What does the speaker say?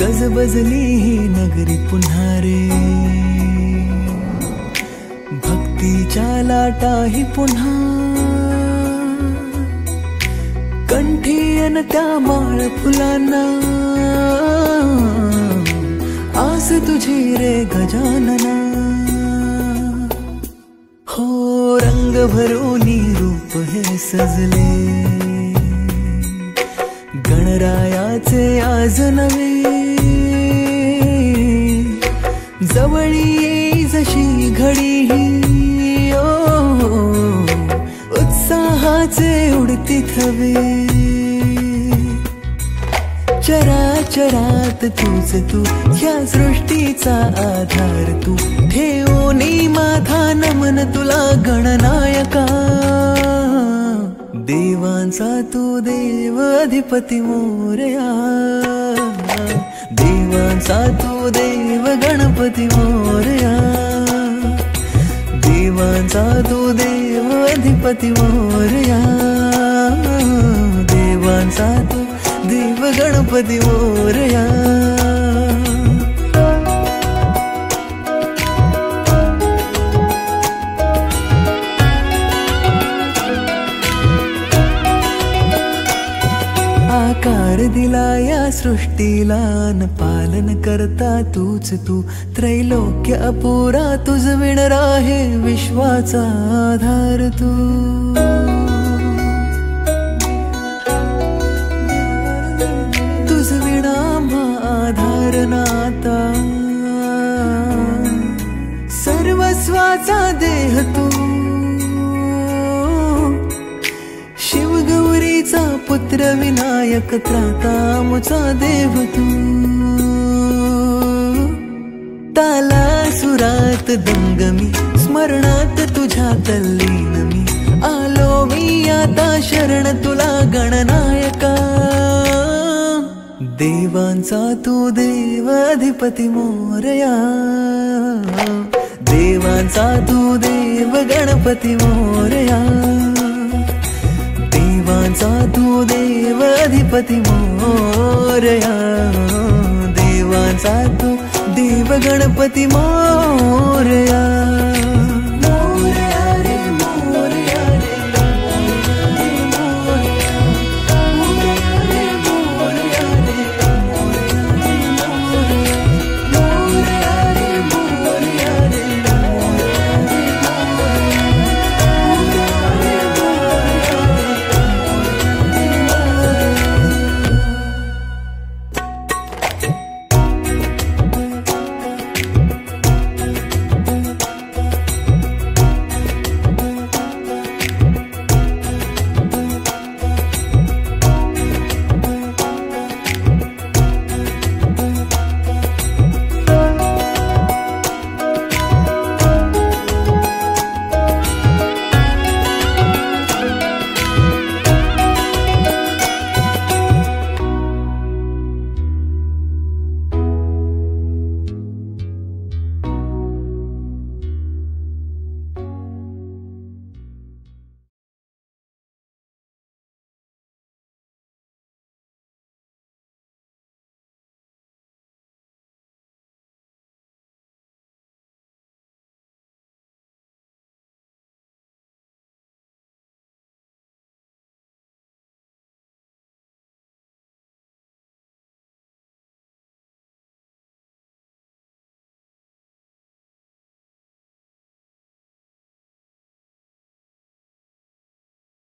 गजबजली ही नगरी पुन्हा रे, भक्तीच्या लाटाही पुन्हा, कंठी अन त्या माळ फुलांना, आस तुझी रे गजानना. हो रंग भरोनी रूप हे सजले, गणरायाचे आज नवे, जवळी येई जशी घडी ही, उत्साहाचे उडती थवे. चराचरात तूच तू, ह्या सृष्टीचा आधार तू, ठेवोनी माझा नमन तुला गणनायका. देवांचा तू देव अधिपती मोरया, देवांचा तू देव गणपती मोरया, देवांचा तू देव अधिपती मोरया, देवांचा तू देव गणपती मोरया. आकार दिला या सृष्टीला न पालन करता तूच तू, त्रैलोक्य अपुरा तुझ विण राहे विश्वाचा आधार तू. तुझ विणा आधार नाता, सर्वस्वाचा देह तू, शिवगौरीचा पुत्र विनायक त्राता मुचा देव तू. ताला सुरात दंगमी, स्मरणात तुझ्या तल्लीन मी, आलो मी आता शरण तुला गणनायका. देवांचा तू देव अधिपती मोरया, देवांचा तू देव गणपती मोरया, देवांचा तू देव अधिपती मोरया, देवांचा तू देव गणपती मोरया.